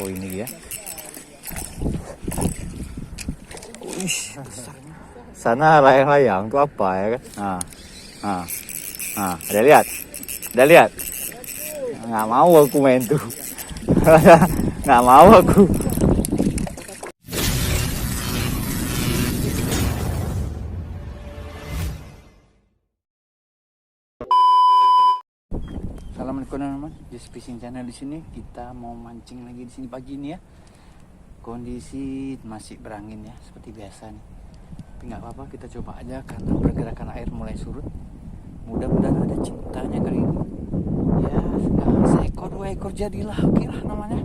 Oh ini dia. Uish, sana layang-layang tuh apa ya kan? Ada lihat? Ada lihat? Nggak mau aku main tuh. Nggak mau aku. Assalamualaikum teman-teman, Just Fishing Channel di sini. Kita mau mancing lagi di sini pagi ini ya. Kondisi masih berangin ya, seperti biasa nih. Tapi nggak apa-apa, kita coba aja karena pergerakan air mulai surut. Mudah-mudahan ada cintanya kali ini. Ya, seekor 2 ekor jadilah, oke lah namanya.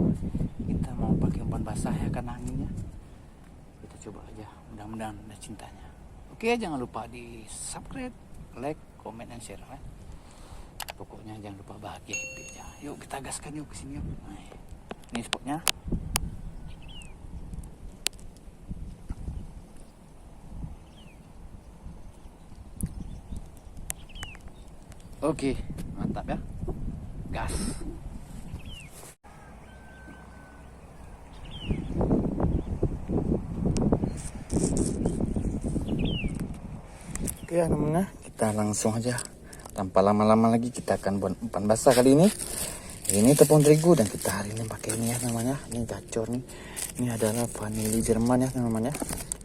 Kita mau pakai umpan basah ya karena anginnya. Kita coba aja, mudah-mudahan ada cintanya. Oke, jangan lupa di subscribe, like, comment, dan share ya. Pokoknya jangan lupa bahagia happy aja. Yuk kita gaskan yuk ke sini yuk. Nah, ini spotnya. Oke, mantap ya. Gas. Oke ya teman-teman, kita langsung aja. Tanpa lama-lama lagi kita akan buat umpan basah kali ini. Ini tepung terigu dan kita hari ini pakai ini ya namanya. Ini gacor nih. Ini adalah vanili Jerman ya teman-teman ya.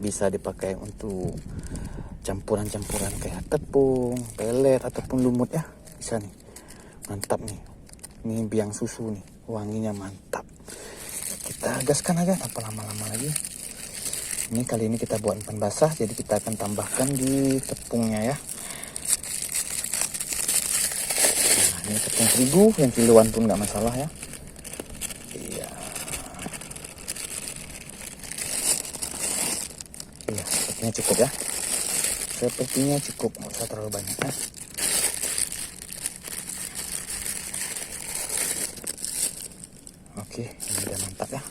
Bisa dipakai untuk campuran-campuran kayak tepung, pelet ataupun lumut ya. Bisa nih. Mantap nih. Ini biang susu nih. Wanginya mantap. Kita gaskan aja tanpa lama-lama lagi. Ini kali ini kita buat umpan basah, jadi kita akan tambahkan di tepungnya ya. Nah, ini tepung terigu yang kiloan pun nggak masalah ya. Iya. Iya, sepertinya cukup ya. Sepertinya cukup, nggak usah terlalu banyak ya. Oke, ini udah mantap ya.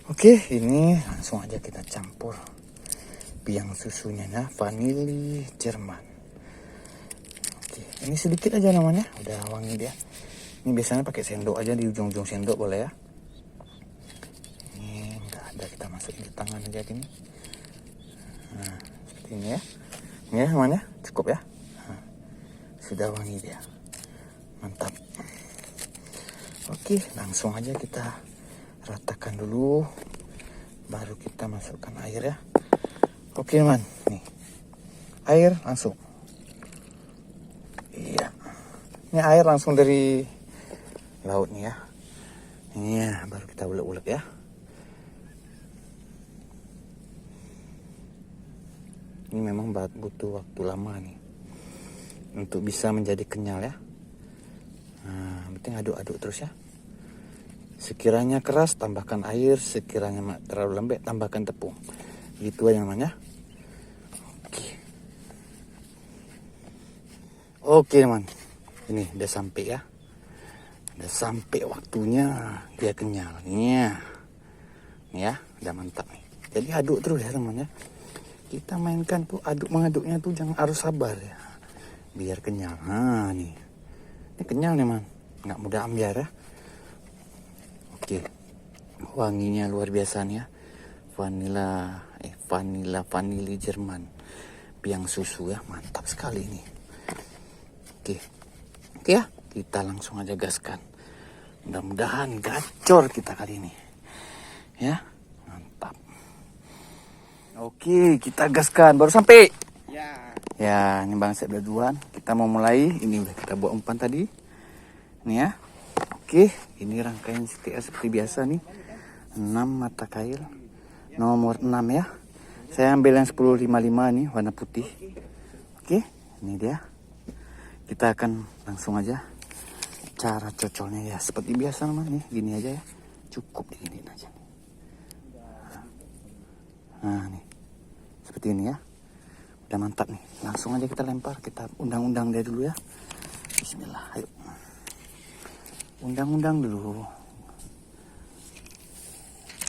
Oke, ini langsung aja kita campur biang susunya ya, vanili Jerman. Oke, ini sedikit aja namanya, udah wangi dia. Ini biasanya pakai sendok aja, di ujung-ujung sendok boleh ya. Ini udah ada, kita masukin di tangan aja gini. Nah, seperti ini ya. Ini ya namanya, cukup ya. Nah, sudah wangi dia, mantap. Oke, langsung aja kita ratakan dulu, baru kita masukkan air ya. Oke teman, nih air langsung. Iya, ini air langsung dari laut nih ya. Ini ya, baru kita ulek-ulek ya. Ini memang butuh waktu lama nih untuk bisa menjadi kenyal ya. Nah, penting aduk-aduk terus ya. Sekiranya keras tambahkan air, sekiranya terlalu lembek tambahkan tepung. Gitu aja namanya. Oke teman, ini udah sampai ya. Udah sampai waktunya dia kenyal. Ini ya, udah mantap nih. Jadi aduk terus ya teman ya. Kita mainkan tuh mengaduknya tuh jangan harus sabar ya. Biar kenyal. Nah nih, ini kenyal nih man, nggak mudah ambiar ya. Oke, wanginya luar biasa nih ya. Vanili Jerman, biang susu ya, mantap sekali ini. Oke ya, kita langsung aja gaskan. Mudah-mudahan gacor kita kali ini ya, mantap. Oke, kita gaskan, baru sampai ya. Ini Bang Sep duluan, kita mau mulai. Ini udah kita buat umpan tadi nih ya. Oke, ini rangkaian CTR seperti biasa nih. 6 mata kail nomor 6 ya. Saya ambil yang 1055 nih, warna putih. Oke, ini dia. Kita akan langsung aja cara cocolnya ya, seperti biasa namanya nih, gini aja ya. Cukup diginiin aja. Nah, nih. Seperti ini ya. Udah mantap nih. Langsung aja kita lempar, kita undang-undang dia dulu ya. Bismillah, ayo. Undang-undang dulu.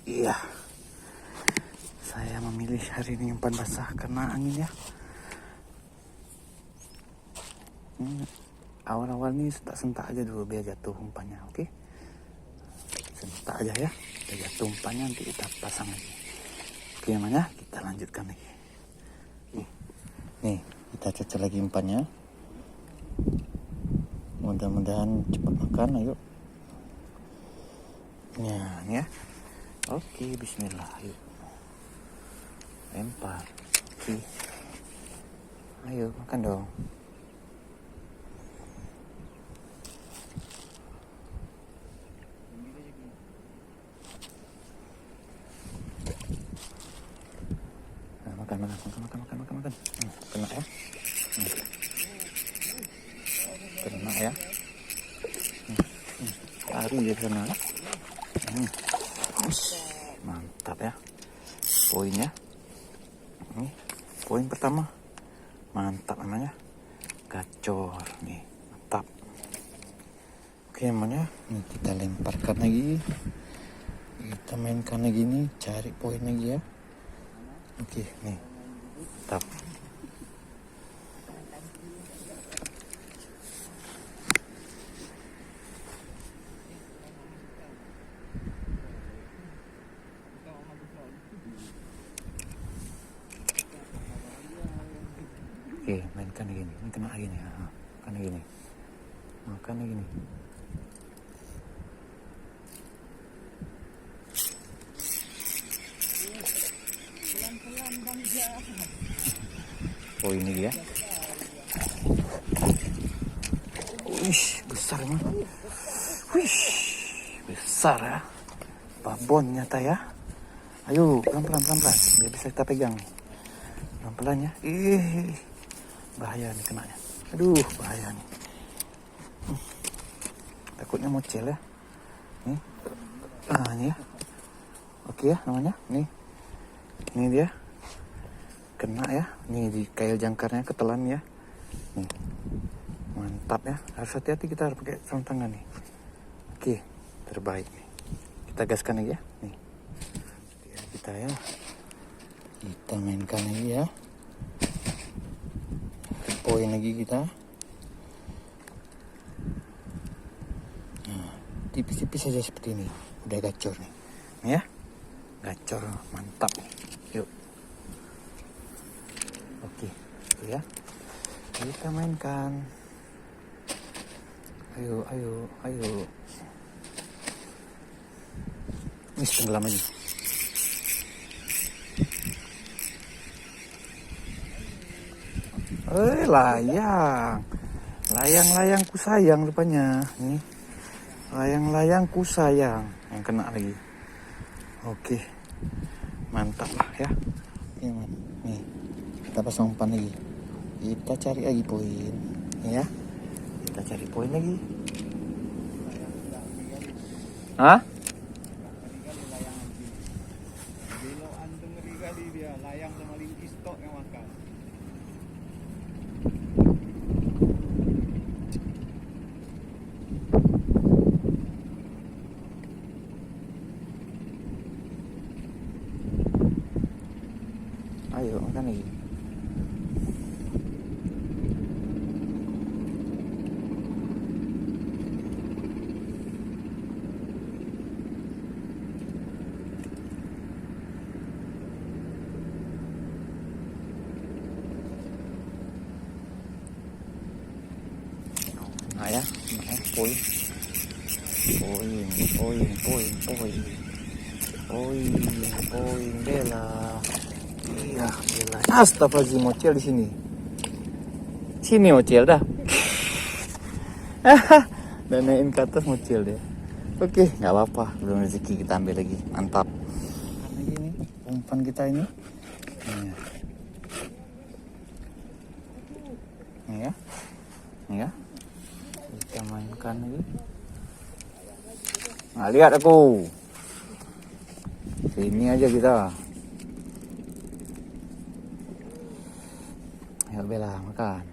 Iya. Saya memilih hari ini umpan basah karena angin ya. Awal-awal nih sentak-sentak aja dulu biar jatuh umpannya, oke? sebentar aja ya. Kita lihat umpannya, nanti kita pasang lagi. Oke, namanya kita lanjutkan lagi. Nih, kita cocok lagi umpannya. Mudah-mudahan cepat makan. Ayo. Ya. Oke, bismillah. Ayo. Lempar. Oke. Ayo, makan dong. Makan. Kena ya. Kena ya. Lari dia sana. Mantap ya. Poinnya. Ini poin pertama. Mantap namanya. Gacor nih. Mantap. Oke, namanya. Nih kita lemparkan lagi. Kita mainkan lagi nih, cari poin lagi ya. Oke, nih. Mantap. Oke, mainkan lagi nih. Ini kena lagi nih. Makan lagi nih. Makan lagi nih. Oh, ini dia. Wih, besar emang. Wih, besar ya. Babon nyata ya. Ayo, pelan-pelan. Biar bisa kita pegang. Pelan-pelan ya. Bahaya nih kenanya. Aduh, bahaya nih. Takutnya mocel ya. Nih. Ini ya. Oke ya namanya. Nih. Ini dia. Kena ya. Nih di kail jangkarnya ketelan ya. Nih. Mantap ya. Harus hati-hati, kita harus pakai sarung tangan nih. Oke, terbaik nih. Kita gaskan lagi ya. Nih. Kita ya. Kita mainkan lagi ya. Poin lagi kita. Nah, tipis-tipis saja seperti ini. Udah gacor nih. Nih ya. Gacor, mantap nih. Yuk. Oke, itu ya. Kita mainkan. Ayo. Ini tenggelam lagi. Layang-layangku sayang rupanya. Nih. Layang-layangku sayang. Yang kena lagi. Oke. Mantap lah ya. Nih. Kita pasang umpan lagi. Kita cari lagi poin. Ya. Kita cari poin lagi. Hah? Layang sama lingkis tok yang makan. Ayo makan lagi. Nah ya, poin bela. Iya, bela. Astagfirullahaladzim, mocel di sini. Sini mocel dah. Dan naikin ke atas mocel deh. Oke, nggak apa-apa, belum rezeki, kita ambil lagi. Mantap. Lagi nih, umpan kita ini. Nih ya. Kita mainkan lagi. Nah, lihat aku. Sini aja kita. Ayo Bella, makan.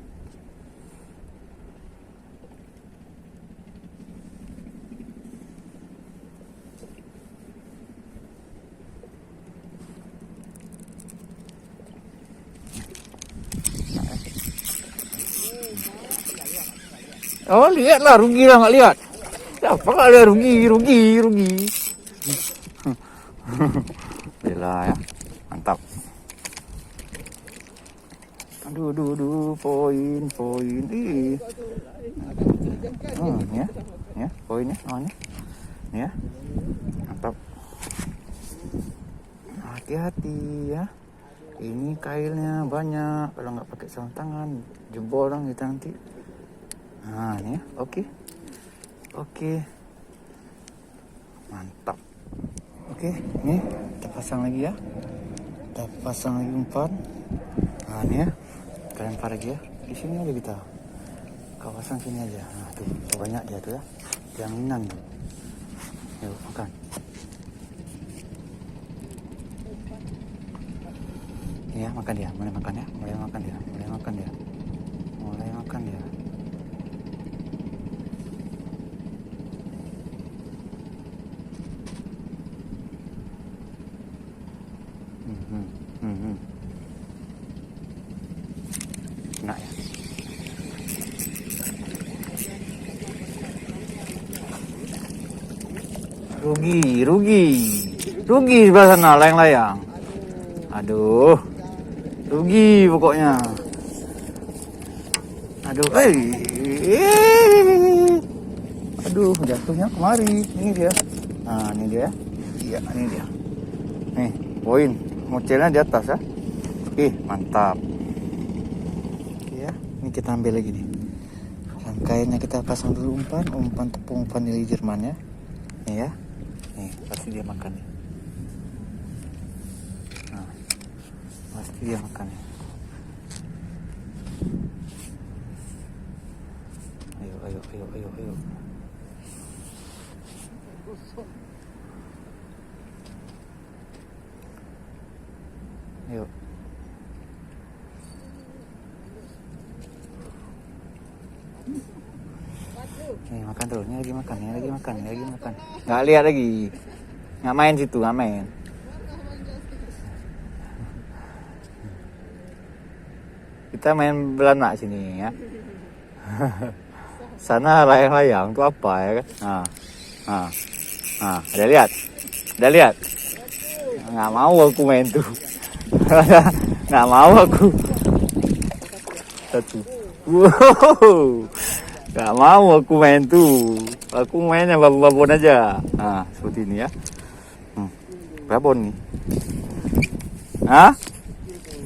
Oh, lihatlah, rugi lah nggak lihat. Siapa nggak lihat rugi. Alhamdulillah ya. Mantap. Aduh, poin. Ih. Ya, poinnya, ya. Mantap. Hati-hati ya. Ini kailnya banyak. Kalau nggak pakai sarung tangan, jebol dong kita nanti. Nah, ini ya. Oke. Mantap. Oke, ini kita pasang lagi ya. Kita pasang lagi umpan. Nah, ini ya. Kita lempar lagi ya. Di sini aja kita. Kawasan sini aja. Nah, tuh banyak dia tuh ya. Jaminan tuh. Yuk, makan. Ya, makan dia. Mulai makan dia. Kena ya. Rugi sebelah sana layang-layang. Aduh. Rugi pokoknya. Aduh, aduh, jatuhnya kemari. Ini dia. Nah, ini dia. Iya, ini dia. Nih, poin. Mocelnya di atas ya. Mantap. Oke ya, ini kita ambil lagi nih. Rangkaiannya kita pasang dulu umpan tepung vanili Jerman ya. Nih ya. Nih, pasti dia makan nih. Nah, pasti dia makan nih. Ayo. Ayo. Nih makan tuh, ini lagi makan. Nggak lihat lagi. Nggak main situ, nggak main. Kita main belanak sini ya. Sana layang-layang tuh apa ya kan? Nah, ada lihat? Nggak mau aku main tuh. Nggak mau aku. Satu. Wow. Nggak mau aku main tuh. Aku mainnya babon aja. Nah, seperti ini ya. Babon nih.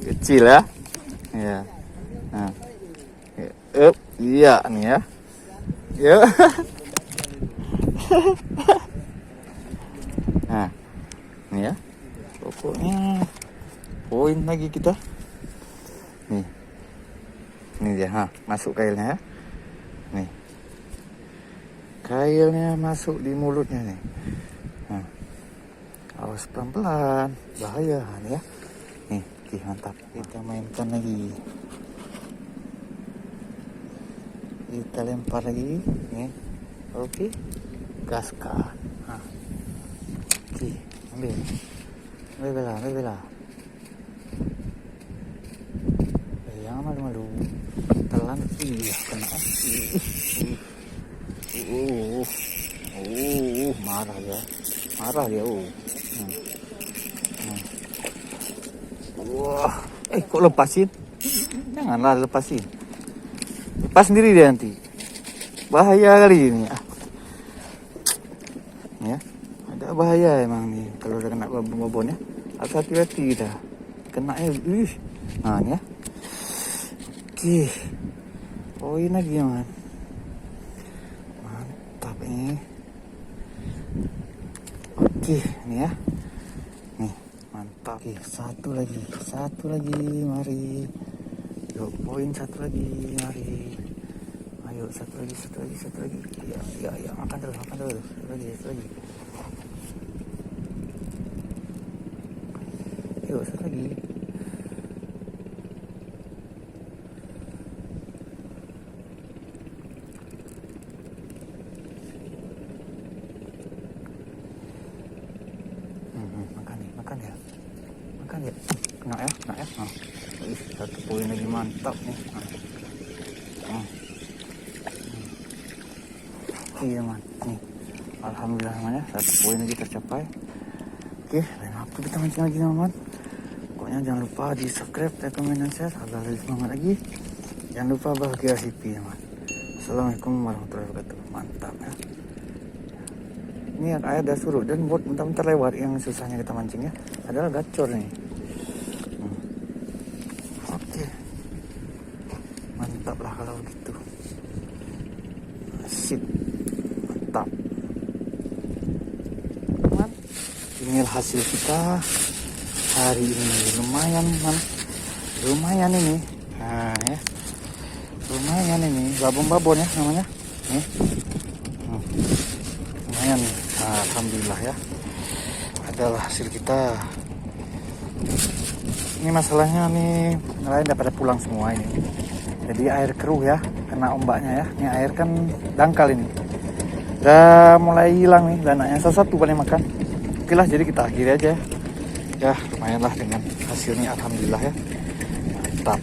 Kecil ya. Iya. Nah. Iya nih ya. Yuk. Nah, ini ya. Pokoknya poin lagi kita. Nih. Ini dia, masuk kailnya ya. Nih. Kailnya masuk di mulutnya nih. Nah. Awas pelan-pelan, bahaya nih ya. Nih, mantap. Kita mainkan lagi. Kita lempar lagi nih. Oke. Gaskan. Oke, ambil bela. Jangan malu-malu. Telan. Iya, kena. Marah dia. Wah, kok lepasin? Janganlah lepasin. Lepas sendiri dia nanti. Bahaya kali ini. Ya, ada bahaya emang nih kalau udah kena babon ya. Harus hati-hati kita. Kenanya, nah ini ya. Oke. Poin lagi ya, man. Mantap ini. Oke, ini ya. Nih, mantap. Oke, satu lagi, mari. Yuk, poin satu lagi, mari. Ayo, satu lagi. Ya, makan terus. Satu lagi. Yuk, satu lagi. Makan ya. Kena ya. Satu poin lagi, mantap nih. Iya man, nih alhamdulillah man ya, satu poin lagi tercapai. Oke, lain waktu kita mancing lagi teman-teman. Pokoknya jangan lupa di subscribe, like, komen, dan share agar lebih semangat lagi. Jangan lupa bahagia happy teman. Assalamualaikum warahmatullahi wabarakatuh. Mantap ya. Ini air udah surut dan buat bentar-bentar lewat. Yang susahnya kita mancing ya adalah gacor nih. Oke, mantap lah kalau gitu. Sip, mantap. Teman, inilah hasil kita hari ini. Lumayan man, lumayan ini. Nah ya, lumayan ini. Babon-babon ya namanya. Nih, lumayan nih. Alhamdulillah ya. Adalah hasil kita. Ini masalahnya nih, nelayan udah pada pulang semua ini. Jadi air keruh ya, kena ombaknya ya. Ini air kan dangkal ini. Udah mulai hilang nih dananya. Satu paling makan. Oke lah, jadi kita akhiri aja ya. Ya lumayan lah dengan hasilnya, alhamdulillah ya. Mantap.